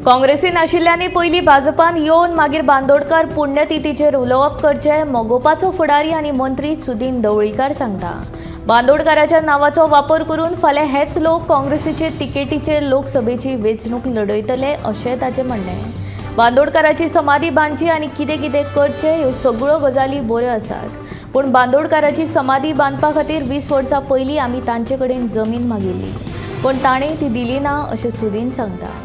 काँग्रेसीन आशिल्ल्यांनी पयलीं भाजपान येवन मागीर बांदोडकार पुण्यतिथीचेर उलोवप करचें मोगोपाचो फुडारी आनी मंत्री सुदीन ढवळीकार सांगता। बांदोडकाराच्या नांवाचो वापर करून फाल्यां हेच लोक काँग्रेसीचे तिकेटीचेर लोकसभेची वेंचणूक लढयतले अशें ताचें म्हणणें। बांदोडकाराची समाधी बांदची आनी कितें कितें करचें ह्यो सगळ्यो गजाली बऱ्यो आसात, पूण बांदोडकाराची समाधी बांदपा खातीर 20 वर्सां पयलीं आमी तांचे कडेन जमीन मागिल्ली, पण ताणें ती दिली ना अशें सुदीन सांगता।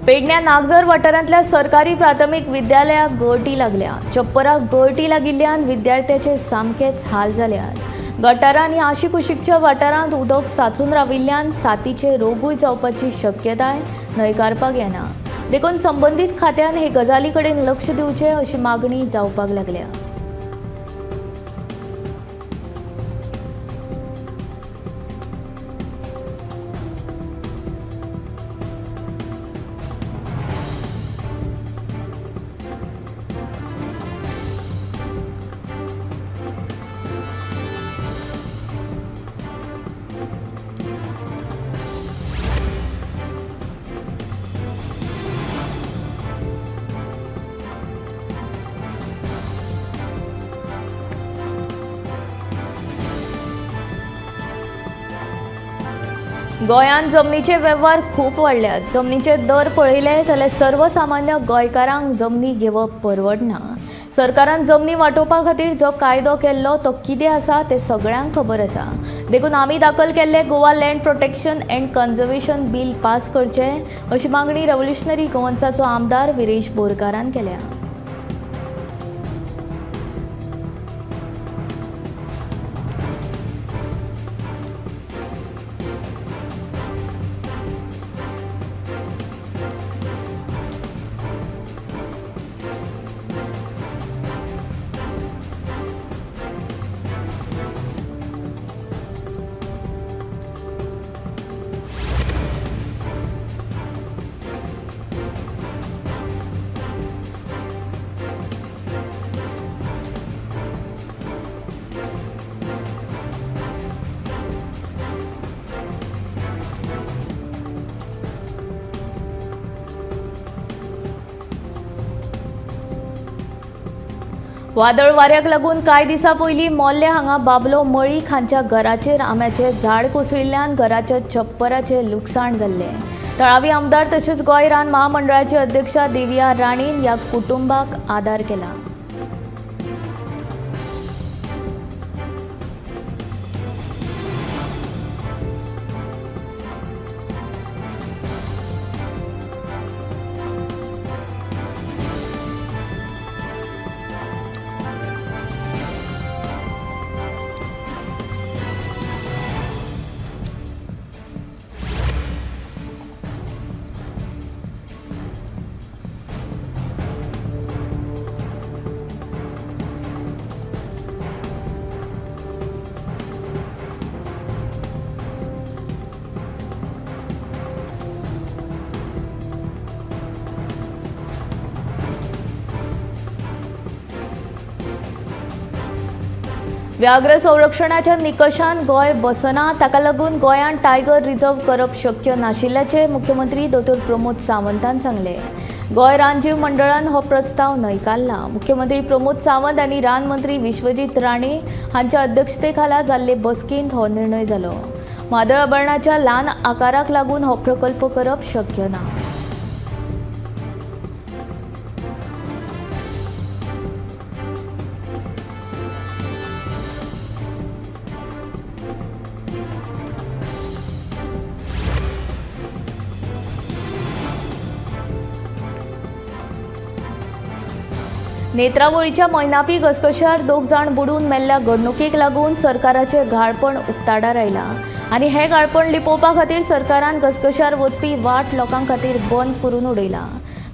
पेडण्या नागझर वाठारांतल्या सरकारी प्राथमीक विद्यालयाक गळटी लागल्या। चप्पराक गळटी लागिल्ल्यान विद्यार्थ्याचे सामकेच हाल जाल्यात। गटारां आनी आशिकुशिकच्या वाठारांत उदक सांचून राविल्ल्यान साथीचे रोगूय जावपाची शक्यताय न्हयकारपाक येना। देखून संबंदीत खात्यान हे गजाली कडेन लक्ष दिवचें अशी मागणी जावपाक लागल्या। गोंयांत जमनीचे वेव्हार खूब वाडल्यात। जमनीचे दर पळयले जाल्यार सर्वसामान्य गोंयकारांक जमनी घेवप परवडना। सरकारान जमनी वांटोवपा खातीर जो कायदो केल्लो तो कितें आसा तें सगळ्यांक खबर आसा। देखून आमी दाखल केल्ले Goa land protection and conservation bill pass करचें अशी मागणी रेव्होल्युशनरी गोवन्साचो आमदार विरेश बोरकारान केल्या। वादळ वाऱ्याक लागून कांय दिसां पयलीं मोल्ले हांगा बाबलो मळीक हांच्या घराचेर आंब्याचें झाड कोसळिल्ल्यान घराच्या छप्पराचें लुकसाण जाल्लें। थळावी आमदार तशेंच गोंय रान महामंडळाची अध्यक्षा दिव्या राणीन ह्या कुटुंबाक आदार केला। व्याघ्र संरक्षणाच्या निकषान गोंय बसना, ताका लागून गोंयांत टायगर रिझर्व करप शक्य नाशिल्ल्याचे मुख्यमंत्री दोतोर प्रमोद सावंतान सांगले। गोंय रानजीव मंडळान हो प्रस्ताव न्हयकारला। मुख्यमंत्री प्रमोद सावंत आनी रान मंत्री विश्वजीत राणे हांच्या अध्यक्षतेखाला जाल्ले बसकेंत हो निर्णय जालो। म्हादळ अभयारण्याच्या ल्हान आकाराक लागून हो प्रकल्प करप शक्य ना। नेत्रावळीच्या मैनापी घसघश्यार 2 जाण बुडून मेल्ल्या घडणुकेक लागून सरकाराचे घाळपण उक्ताडार आयला। आनी हे गाळपण लिपोवपा खातीर सरकारान घसघश्यार वचपी वाट लोकां खातीर बंद करून उडयला.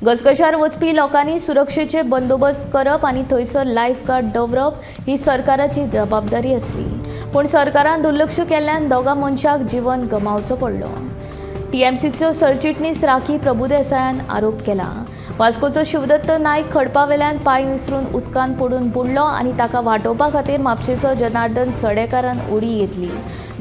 घसघश्यार वचपी लोकांनी सुरक्षेचे बंदोबस्त करप आनी थंयसर लायफ गार्ड दवरप ही सरकाराची जबाबदारी आसली. पूण सरकारान दुर्लक्ष केल्ल्यान दोगा मनशाक जीवन गमावचो पडलो. टीएमसीचो सरचिटणीस राखी प्रभुदेसायान आरोप केला. वास्कोचो शिवदत्त नायक खडपावेल्यान पांय निसरून उदकांत पडून बुडलो आनी ताका वाटोवपा खातीर म्हापशेचो जनार्दन सडेकारान उडी घेतली.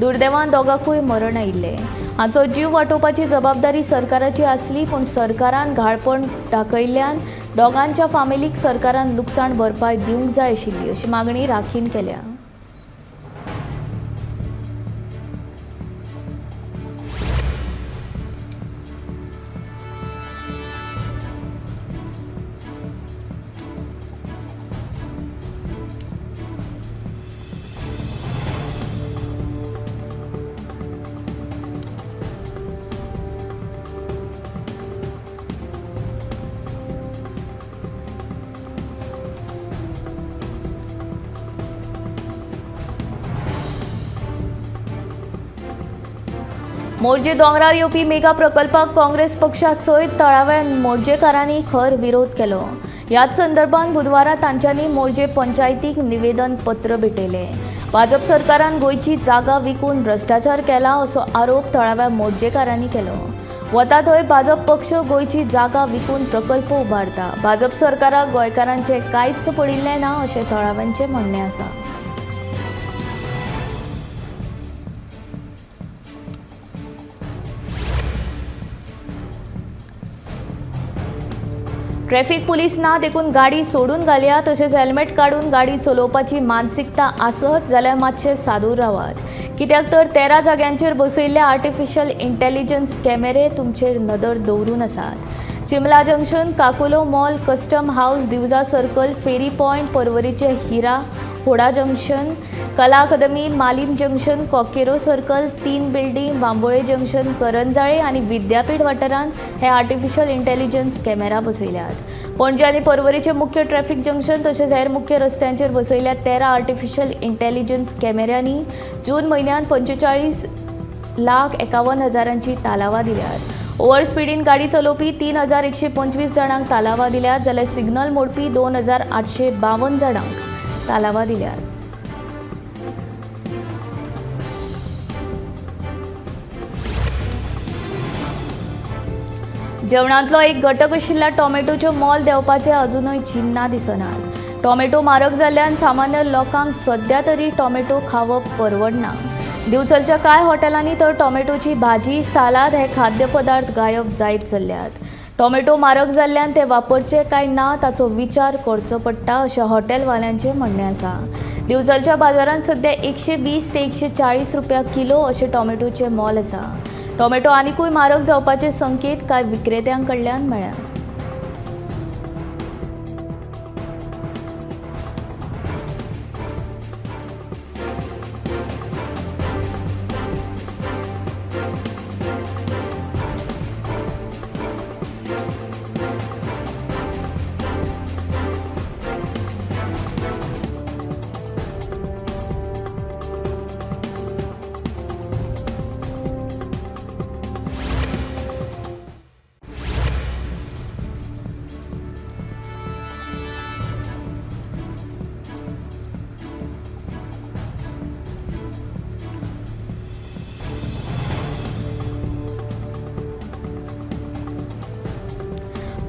दुर्दैवान दोगांकूय मरण आयिल्लें. हाचो जीव वाटोवपाची जबाबदारी सरकाराची आसली, पूण सरकारान घाळपण दाखयल्ल्यान दोगांच्या फामिलीक सरकारान लुकसाण भरपाय दिवंक जाय आशिल्ली अशी मागणी राखीन केल्या. मोर्जे दोंगरार येवपी मेगा प्रकल्पाक काँग्रेस पक्षा सयत थळाव्या मोर्जेकारांनी खर विरोध केलो. ह्याच संदर्भात बुधवारा तांच्यांनी मोर्जे पंचायतीक निवेदन पत्र भेटयलें. भाजप सरकारान गोंयची जागा विकून भ्रष्टाचार केला असो आरोप थळाव्या मोर्जेकारांनी केलो. वता थंय भाजप पक्ष गोंयची जागा विकून प्रकल्प उबारता. भाजप सरकाराक गोंयकारांचे कांयच पडिल्लें ना अशें थळाव्यांचें म्हणणें आसा. ट्रॅफिक पुलीस ना देखून गाडी सोडून घालया, तशेंच हेल्मेट काडून गाडी चलोवपाची मानसिकता आसत जाल्यार मातशे सादूर रावात. कित्याक तर 13 जाग्यांचेर बसयल्ले आर्टिफिशियल इंटेलिजन्स कॅमेरे तुमचेर नदर दवरून आसात. चिमला junction, Caculo mall, custom house, Divja circle, ferry point, पर्वरीचे हिरा, होडा junction, Kala Academy, Malim junction, कॉकेरो circle, 3 building, Bambolim junction, Karanzalem आनी विद्यापीठ वाठारांत हे आर्टिफिशियल इंटेलिजन्स कॅमेरा बसयल्यात. पणजे आनी पर्वरीचे मुख्य ट्रॅफिक जंक्शन तशेंच हेर मुख्य रस्त्यांचेर बसयल्या 13 आर्टिफिशियल इंटेलिजन्स कॅमेऱ्यांनी जून म्हयन्यात 45,51,000ची तालावा दिल्यात. ओव्हर स्पिडीन गाडी चलोवपी 3,125 जाणांक तालावा दिल्यात जाल्यार सिग्नल मोडपी 2,852 जाणांक तालावा दिल्यात. जेवणांतलो एक घटक आशिल्ल्या टोमॅटोच्यो मोल देंवपाचे अजूनय चिन्नां दिसनात. टोमॅटो म्हारग जाल्ल्यान सामान्य लोकांक सध्या तरी टोमॅटो खावप परवडना. दिवचलच्या कांय हॉटेलांनी तर टोमॅटोची भाजी, सालाद हे खाद्यपदार्थ गायब जायत चल्ल्यात. टोमॅटो म्हारग जाल्ल्यान ते वापरचे काय ना ताचो विचार करचो पडटा अशें हॉटेलवाल्यांचें म्हणणें आसा. दिवचलच्या बाजारांत सध्या 120 ते 140 रुपया किलो अशें टोमॅटोचें मोल आसा. टोमॅटो आनिकूय म्हारग जावपाचे संकेत कांय विक्रेत्यां कडल्यान मेळ्ळ्यात.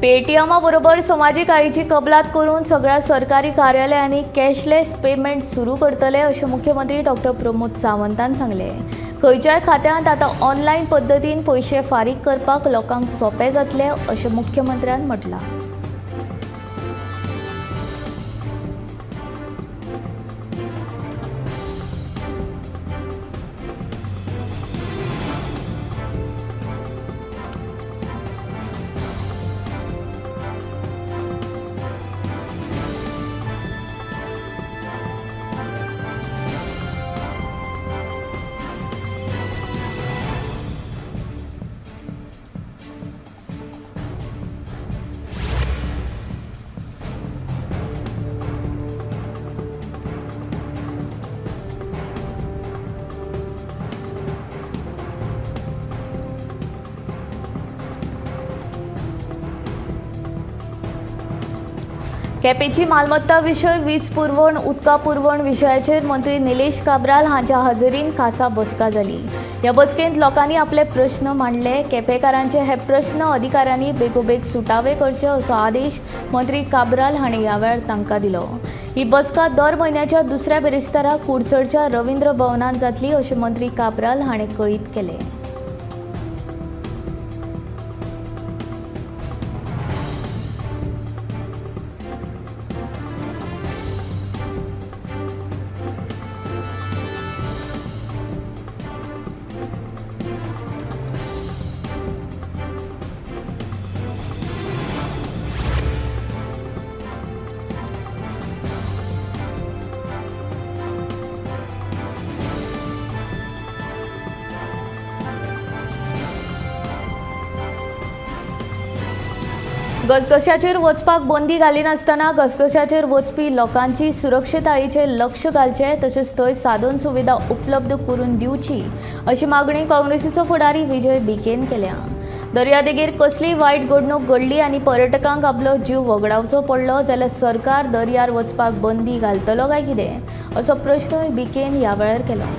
पेटीएमा बरोबर समाजीक आयची कबलात करून सगळ्या सरकारी कार्यालयांनी कॅशलेस पेमेंट सुरू करतले अशें मुख्यमंत्री डॉ. प्रमोद सावंतान सांगलें. खंयच्याय खात्यांत आतां ऑनलायन पद्दतीन पयशे फारीक करपाक लोकांक सोंपें जातलें अशें मुख्यमंत्र्यान म्हटलां. केपेची मालमत्ता विशय, वीज पुरवण, उदका पुरवण विशयाचेर मंत्री निलेश काब्राल हांच्या हाजेरीन खासा बसका जाली। ह्या बसकेंत लोकांनी आपले प्रश्न मांडले। केपेकारांचे हे प्रश्न अधिकाऱ्यांनी बेगोबेग सुटावे करचे असो आदेश मंत्री काब्राल हांणी ह्या वेळार तांकां दिलो। ही बसका दर म्हयन्याच्या दुसऱ्या बिरेस्ताराक कुडचडच्या रवींद्र भवनांत जातली अशें मंत्री काब्राल हांणी कळीत केलें। गसगश्याचेर वचपाक बंदी घाली नासतना गसगश्याचेर वचपी लोकांची सुरक्षतायेचेर लक्ष घालचें तशेंच थंय साधन सुविधा उपलब्ध करून दिवची अशी मागणी काँग्रेसीचो फुडारी विजय बिकेन केल्या। दर्यादेगेर कसलीय वायट घडणूक घडली आनी पर्यटकांक आपलो जीव वगडावचो पडलो जाल्यार सरकार दर्यार वचपाक बंदी घालतलो काय कितें असो प्रश्नय बिकेन ह्या वेळार केलो।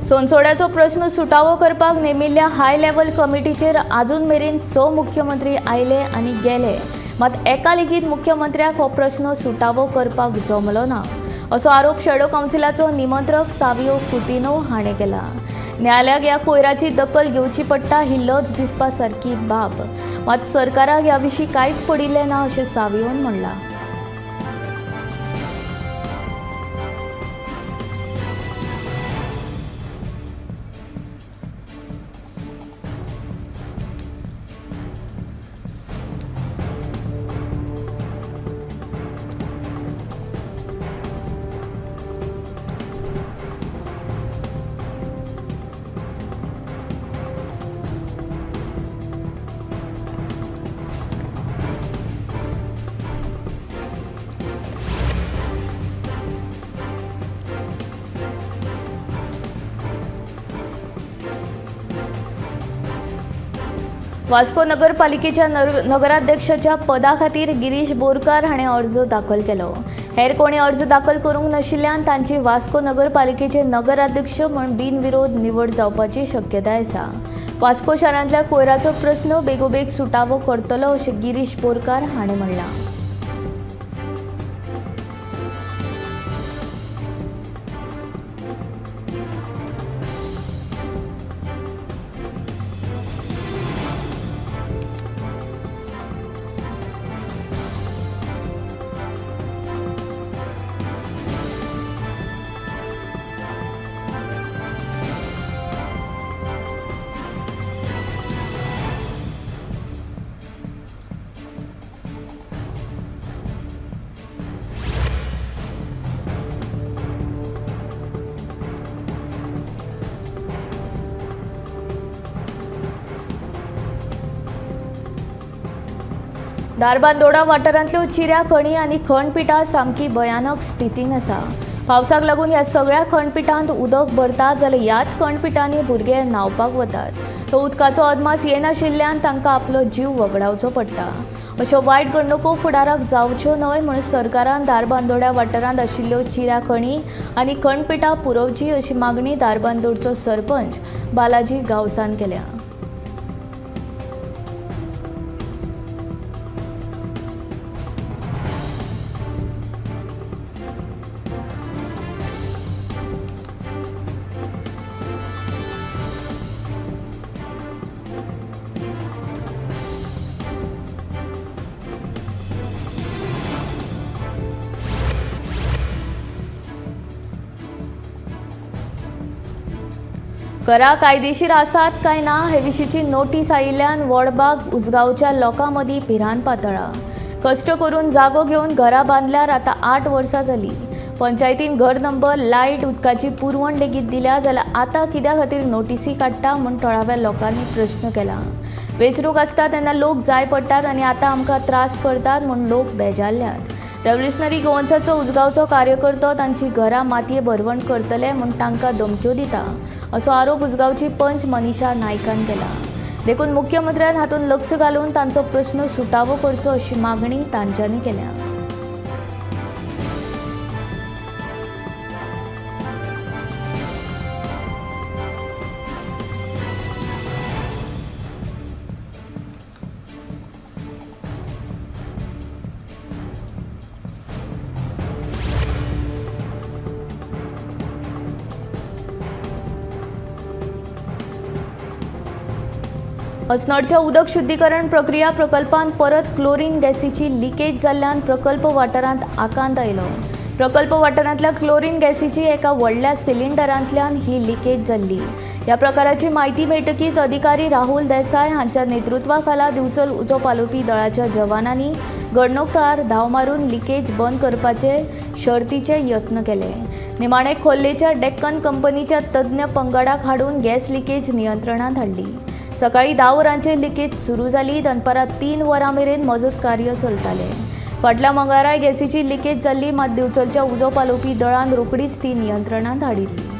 सोनसोड्याचो प्रश्न सुटावो करपाक नेमिल्ल्या हाय लेव्हल कमिटीचेर आजून मेरेन 6 मुख्यमंत्री आयले आनी गेले, मात एका लेगीत मुख्यमंत्र्याक हो प्रश्न सुटावो करपाक जमलो ना असो आरोप शॅडो कावन्सिलाचो निमंत्रक सावियो कुतिनो हाणें केला। न्यायालयाक ह्या कोयराची दखल घेवची पडटा ही लज दिसपा सारकी बाब, मात सरकाराक ह्या विशीं कांयच पडिल्लें ना अशें सावियोन म्हणलां। वास्को नगरपालिकेच्या नगराध्यक्षाच्या पदा खातीर गिरीश बोरकार हाणें अर्ज दाखल केलो। हेर कोणी अर्ज दाखल करूंक नाशिल्ल्यान तांची वास्को नगरपालिकेचे नगराध्यक्ष म्हूण बिनविरोध निवड जावपाची शक्यताय आसा। वास्को शारांतल्या कोयराचो प्रस्न बेगोबेग सुटावो करतलो अशें गिरीश बोरकार हाणें म्हणलां। दारबांदोडा वाठारांतल्यो चिऱ्या खणी आनी खंडपिटां सामकी भयानक स्थितीन आसा। पावसाक लागून ह्या सगळ्या खंडपिटांत उदक भरता जाल्यार ह्याच खंडपिटांनी भुरगे न्हावपाक वतात। तो उदकाचो अदमास येनाशिल्ल्यान तांकां आपलो जीव वगडावचो पडटा। अश्यो वायट घडणुको फुडाराक जावच्यो न्हय म्हणून सरकारान दारबांदोड्या वाठारांत आशिल्ल्यो चिऱ्या खणी आनी खंडपिटां पुरोवची अशी मागणी दारबांदोडचो सरपंच बालाजी गावसान केल्या। करा कायदेशीर आसात काय ना हे विशींची नोटीस आयिल्ल्यान वडबाग उजगांवच्या लोकां मदीं भिरांत पातळ्ळा। कश्ट करून जागो घेवन घरां बांदल्यार आतां 8 वर्सां जालीं, पंचायतीन घर नंबर, लायट, उदकाची पुरवण लेगीत दिल्या जाल्यार आतां कित्या खातीर नोटीसी काडटा म्हूण थळाव्या लोकांनी प्रश्न केला. वेंचणूक आसता तेन्ना लोक जाय पडटात आनी आतां आमकां त्रास करतात म्हूण लोक बेजारल्यात. रेव्होल्युशनरी गोवन्साचो उजगांवचो कार्यकर्तो तांची घरां मातये भरवण करतले म्हूण तांकां धमक्यो दिता असो आरोप उजगांवची पंच मनीषा नायकान केला. देखून मुख्यमंत्र्यान हातूंत लक्ष घालून तांचो प्रश्न सुटावो करचो अशी मागणी तांच्यांनी केल्या. अस्नोडच्या उदक शुद्धीकरण प्रक्रिया प्रकल्पांत परत क्लोरीन गॅसीची लिकेज जाल्ल्यान प्रकल्प वाठारांत आकांत आयलो. प्रकल्प वाठारांतल्या क्लोरीन गॅसीची एका व्हडल्या सिलिंडरांतल्यान ही लिकेज जाल्ली. ह्या प्रकाराची म्हायती मेळटकीच अधिकारी राहुल देसाय हांच्या नेतृत्वा खाला दिवचल उजो पालोवपी दळाच्या जवानांनी घडणुकार धांव मारून लिकेज बंद करपाचे शर्तीचे यत्न केले. निमाणे खोल्लेच्या डेक्कन कंपनीच्या तज्ञ पंगडाक हाडून गॅस लिकेज नियंत्रणांत हाडली. सकाळी 10 वरांचेर लिकेज सुरू जाली. दनपारां 3 वरां मेरेन मजत कार्य चलतालें. फाटल्या मंगळाराय गॅसीची लिकेज जाल्ली, मात दिवचलच्या उजो पालोवपी दळान रोखडीच ती नियंत्रणांत हाडिल्ली.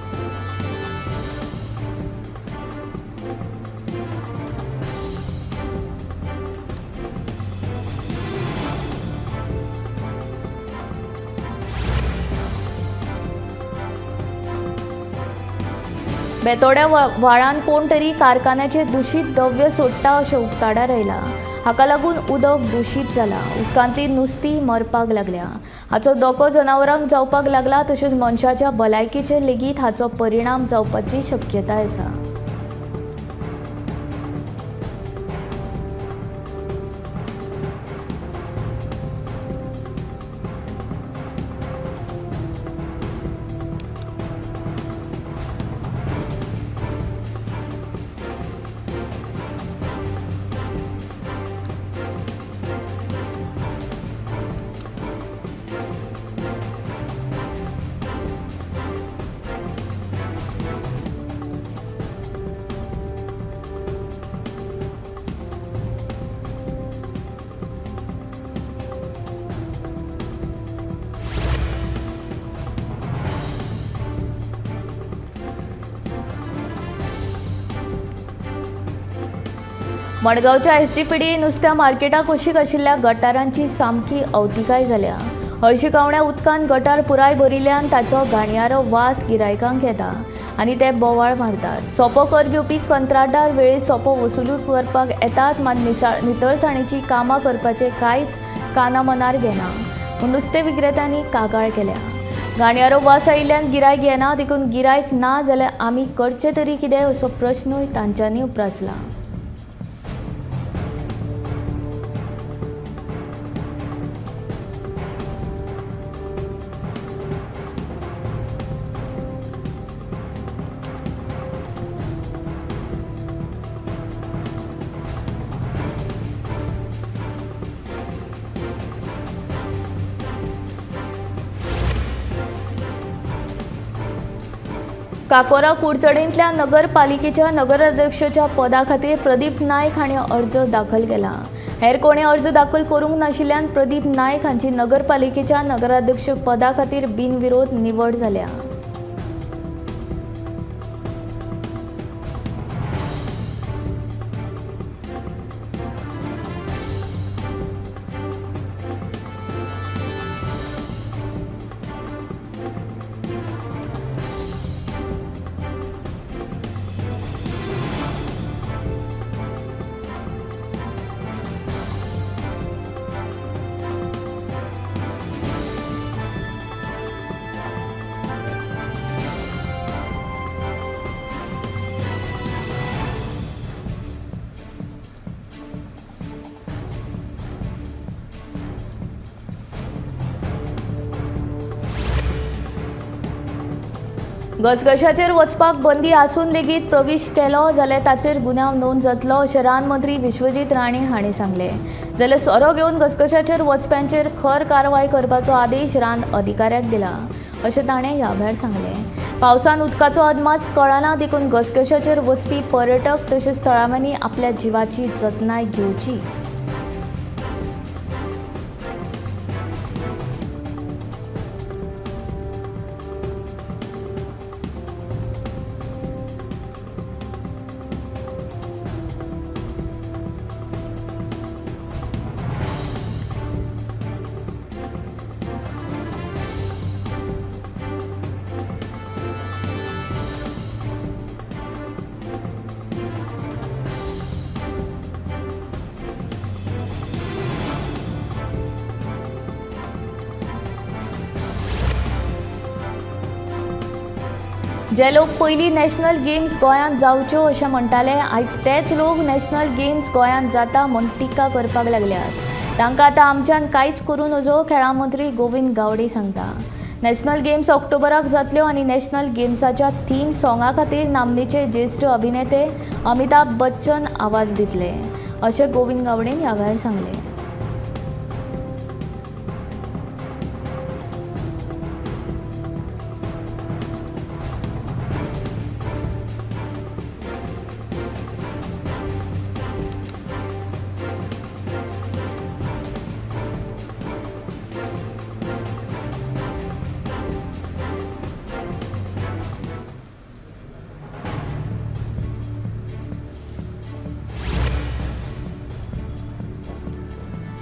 बेतोड्या व्हाळान कोण तरी कारखान्याचे दूषित द्रव्य सोडटा अशें उक्ताडार आयला. हाका लागून उदक दूषित जाला. उदकांतली नुस्तीं मरपाक लागल्या. हाचो धोको जनावरांक जावपाक लागला तशेंच मनशाच्या भलायकेचेर लेगीत हाचो परिणाम जावपाची शक्यताय आसा. मडगांवच्या एसटीपीडी नुस्त्या मार्केटा कुशीक आशिल्ल्या गटारांची सामकी अवतिकाय जाल्या. हळशिकावण्या उदकान गटार पुराय भरिल्ल्यान ताचो घाणयारो वास गिरायकांक येता आनी ते बोवाळ मारतात. सोपो कर घेवपी कंत्राटदार वेळेर सोपो वसुली करपाक येतात, मात नितळसाणीची कामां करपाचे कांयच कानामनार घेना म्हूण नुस्तें विक्रेत्यांनी कागाळ केल्या. घाणयारो वास आयिल्ल्यान गिरायक येना, देखून गिरायक ना जाल्यार आमी करचें तरी कितें असो प्रश्नूय तांच्यांनी उपरासला. काकोरा कुडचडेंतल्या नगरपालिकेच्या नगराध्यक्षाच्या पदा खातीर प्रदीप नायक हांणी अर्ज दाखल केला. हेर कोणें अर्ज दाखल करूंक नाशिल्ल्यान प्रदीप नायक हांची नगरपालिकेच्या नगराध्यक्ष पदा खातीर बिनविरोध निवड जाल्या. गसगशाचेर वचपाक बंदी आसून लेगीत प्रवेश केलो जाल्यार ताचेर गुन्यांव नोंद जातलो अशें रानमंत्री विश्वजीत राणे हांणी सांगलें. जाल्यार सोरो घेवन गसगशाचेर वचप्यांचेर खर कारवाय करपाचो आदेश रान अधिकाऱ्याक दिला. अशें ताणें ह्या वेळार सांगलें। पावसान उदकाचो अदमास कळना देखून घसघश्याचेर वचपी पर्यटक तशेंच थळाव्यांनी आपल्या जिवाची जतनाय घेवची। जे लोक पयलीं नॅशनल गेम्स गोंयांत जावच्यो अशें म्हणटाले, आयज तेच लोक नॅशनल गेम्स गोंयांत जाता म्हूण टिका करपाक लागल्यात। तांकां आतां आमच्यान कांयच करूं नजो, खेळां मंत्री गोविंद गावडे सांगता। नॅशनल गेम्स ऑक्टोबराक जातल्यो आनी नॅशनल गेम्साच्या थीम सॉंगा खातीर नामनेचे ज्येश्ठ अभिनेते अमिताभ बच्चन आवाज दितले, अशें गोविंद गावडेन ह्या वेळार सांगलें।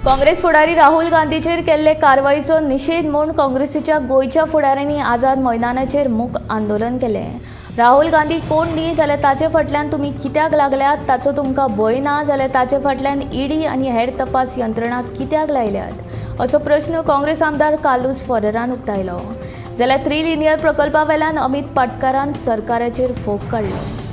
काँग्रेस फुडारी राहुल गांधीचेर केल्ले कारवायेचो निशेध म्हूण काँग्रेसीच्या गोंयच्या फुडाऱ्यांनी आझाद मैदानाचेर मूक आंदोलन केलें। राहुल गांधी कोण न्ही जाल्यार ताचे फाटल्यान तुमी कित्याक लागल्यात, ताचो तुमकां भंय ना जाल्यार ताचे फाटल्यान ईडी आनी हेर तपास यंत्रणा कित्याक लायल्यात, असो प्रश्न काँग्रेस आमदार कालूस फॉरेरान उक्तायलो। जाल्यार 3 लिनियर प्रकल्पा वेल्यान अमित पाटकारान सरकाराचेर फोग काडलो।